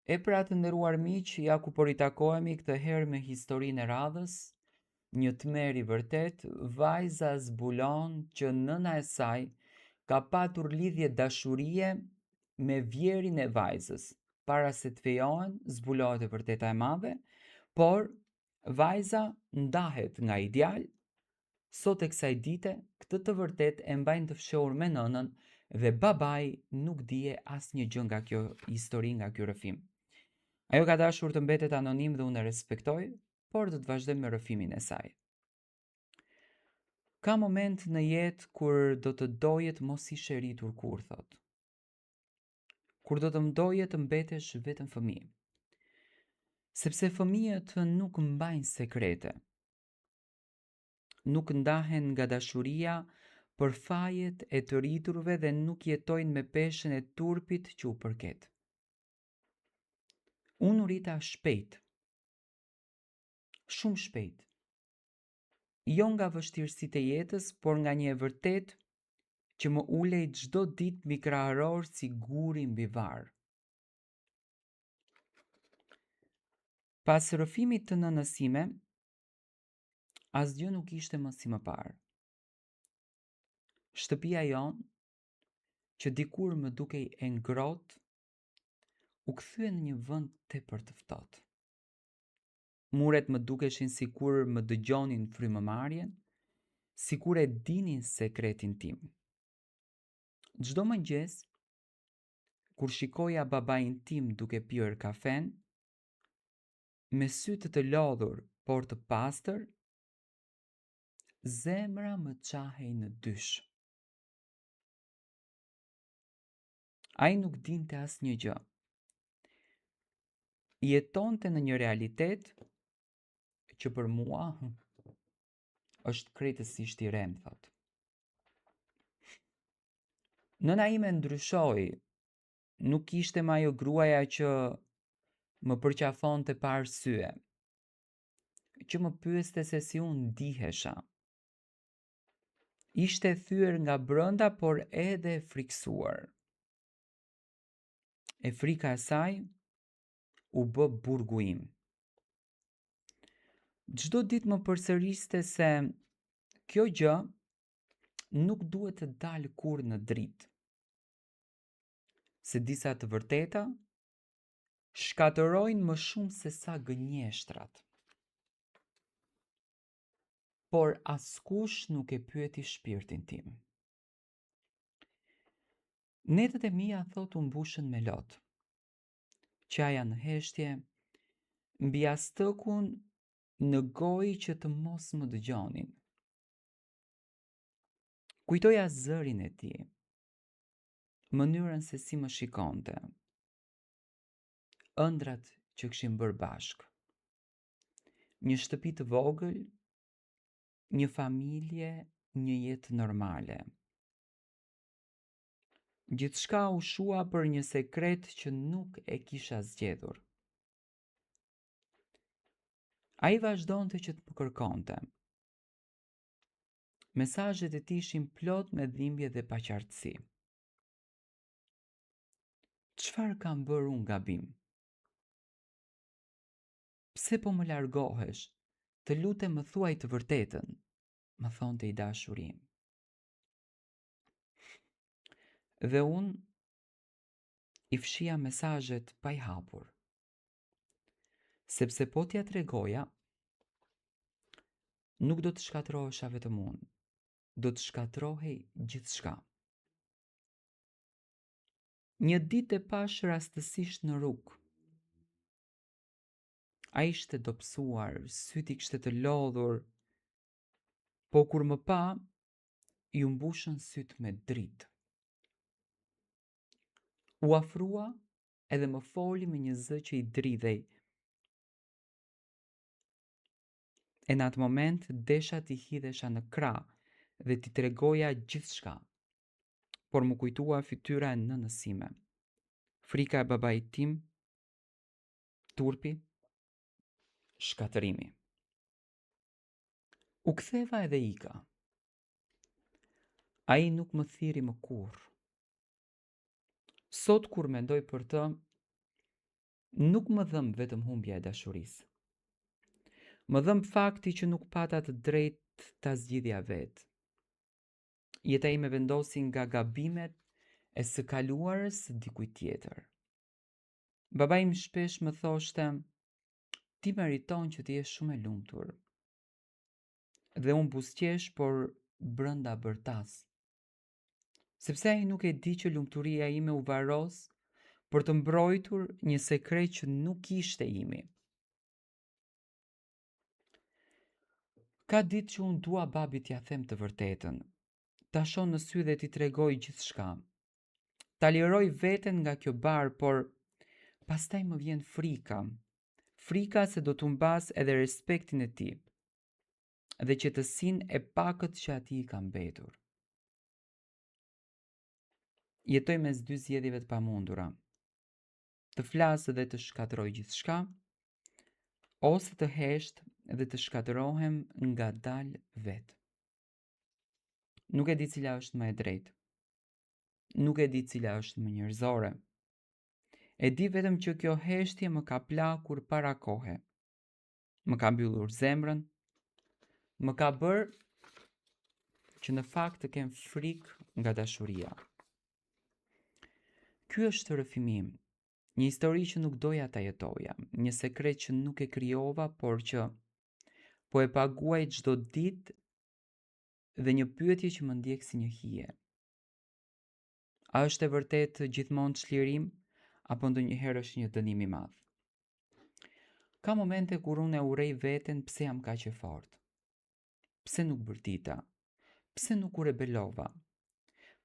E pra të nderuar miq, ja ku po ritakohemi këtë herë me historinë e radhës, një tmerr i vërtet, vajza zbulon që nëna e saj ka patur lidhje dashurie me vjerin e vajzës. Para se të fejohen, zbulohet e vërteta e madhe, por vajza ndahet nga i djalë. Sot e kësaj dite, këtë të vërtet e mbajnë të fshehur me nënën dhe babai nuk dije asnjë gjë nga kjo histori, nga ky rrëfim. Ajo ka dashur të mbetet anonim dhe unë e respektoj, por do të vazhdojmë me rrëfimin e saj. Ka moment në jetë kur do të doje të mos ishe rritur kur, thot. Kur do të mdoje të mbetesh vetëm fëmijë. Sepse fëmijët nuk mbajnë sekrete. Nuk ndahen nga dashuria për fajet e të rriturve dhe nuk jetojnë me peshën e turpit që u përket. Unë u rrita shpejt. Shumë shpejt. Jo nga vështirësitë e jetës, por nga një e vërtet që më ulej çdo ditë mbi krahëror si guri mbi varr. Pas rrëfimit të nënës sime, asgjë nuk ishte më si më parë. Shtëpia jonë, që dikur më dukej e ngrohtë, u kthye në një vend tepër të ftohtë. Muret më dukeshin sikur më dëgjonin frymëmarrjen, sikur e dinin sekretin tim. Çdo mëngjes, kur shikoja babain tim duke pirë kafen, me sy të lodhur por të pastër, zemra më çahej në dysh. Ai nuk dinte asnjë gjë. Jetonte në një realitet që për mua është krejtësisht i rem, thot. Nëna ime ndryshoi, nuk ishte më ajo gruaja që më përqafon të parë syje, që më pyeste se si unë ndihesha. Ishte thyer nga brenda, por edhe friksuar. E frika e saj u bë burgu im. Çdo ditë më përsëriste se kjo gjë nuk duhet të dalë kur në dritë. Se disa të vërteta shkatërrojnë më shumë se sa gënjeshtrat. Por askush nuk e pyeti shpirtin tim. Netët e mia thot u mbushën me lot. Qaja në heshtje, mbi astëkun në gojë që të mos më dëgjonin. Kujtoja zërin e tij, mënyrën se si më shikonte, ëndrat që kishim bërë bashkë. Një shtëpi të vogël, një familje, një jetë normale. Gjithçka u shua për një sekret që nuk e kisha zgjedhur. Ai vazhdonte që të më kërkonte. Mesazhet e tij ishin plot me dhimbje dhe paqartësi. Çfarë kam bërë unë gabim? Pse po më largohesh? Të lutem më thuaj të vërtetën, më thonte i dashuri im. Dhe unë i fshija mesazhet pa i hapur. Sepse po t'ja tregoja, nuk do të shkatërrohesha vetëm unë, do të shkatërrohej gjithçka. Një ditë e pash rastësisht në rrugë. Ai ishte dobësuar, syt i kishte të lodhur, po kur më pa, ju mbushën syt me dritë. U afrua edhe më foli me një zë që i dridhej. E në atë moment desha t'i hidhesha në krah dhe t'i tregoja gjithçka, por më kujtua fytyra e nënës sime, frika e babait tim, turpi, shkatërimi. U ktheva edhe ika. Ai nuk më thiri më kurrë. Sot kur mendoj për të, Nuk më dhëm vetëm humbja e dashurisë. Më dhëm fakti që nuk pata të drejtë ta zgjidhja vetë. Jeta ime vendosi nga gabimet e së kaluarës së dikujt tjetër. Baba im shpesh më thoshte, ti meriton që të jesh shumë e lumtur. Dhe unë buzëqesh, por brënda bërtas. Sepse ai nuk e di që lumturia ime u varos për të mbrojtur një sekret që nuk ishte imi. Ka ditë që unë dua babit t'ja them të vërtetën, ta shoh në sy dhe t'i tregoj gjithçka. Ta liroj veten nga kjo barë, por pastaj më vjen frika. Frika se do t'u mbas edhe respektin e tij dhe qetësinë e pakët që atij i ka mbetur. Jetoj mes dy zgjedhjeve të pamundura. Të flas dhe të shkatërroj gjithçka, ose të hesht dhe të shkatërohem ngadalë vetë. Nuk e di cila është më e drejtë. Nuk e di cila është më njerëzore. E di vetëm që kjo heshtje më ka plakur para kohe. Më ka mbyllur zemrën, më ka bërë që në fakt të kem frikë nga dashuria. Ky është rrëfimi im, një histori që nuk doja ta jetoja, një sekret që nuk e krijova, por që po e paguaj çdo ditë, dhe një pyetje që më ndjek si një hije. A është e vërtet gjithmonë çlirim, apo ndonjëherë është një dënim i madh? Ka momente kur unë e urrej veten pse jam kaq e fortë. Pse nuk bërtita? Pse nuk u rebelova?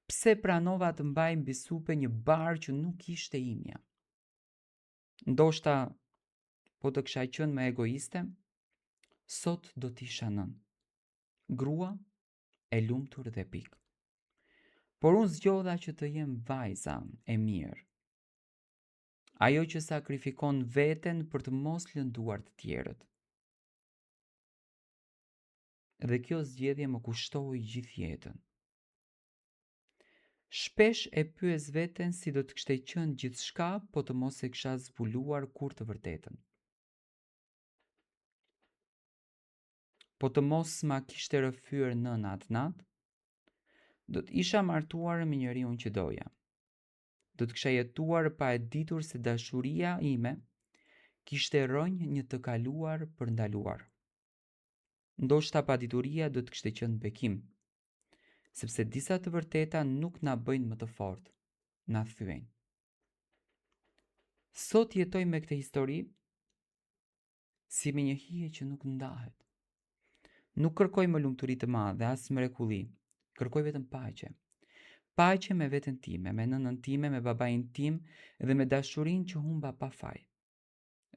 Pse pranova të mbaj mbi supe një barë që nuk ishte imja? Ndoshta, po të kisha qenë më egoiste, sot do t'isha nën. Grua e lumtur dhe pikë. Por unë zgjodha që të jem vajza e mirë. Ajo që sakrifikon veten për të mos lënduar të tjerët. Dhe kjo zgjedhje më kushtoi gjithë jetën. Shpesh e pyes veten si do të kishte qenë gjithçka po të mos e kisha zbuluar kur të vërtetën. Po të mos ma kishte rrëfyer nëna atë natë, do të isha martuar me njeriun që doja. Do të kisha jetuar pa e ditur se dashuria ime kishte rënjë një të kaluar për ndaluar. Ndoshta padituria do të kishte qenë bekim, sepse disa të vërteta nuk na bëjnë më të fortë, na thyen. Sot jetoj me këtë histori si me një hije që nuk ndahet. Nuk kërkoj më lumturi të madhe, as mrekulli, kërkoj vetëm paqe. Paqe me veten time, me nënën time, me babain tim dhe me dashurinë që humba pa faj.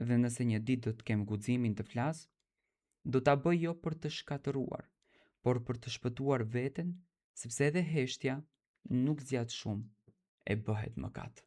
Dhe nëse një ditë do të kem guximin të flas, do ta bëj jo për të shkatëruar, por për të shpëtuar veten, sepse edhe heshtja nuk zgjat shumë e bëhet mëkat.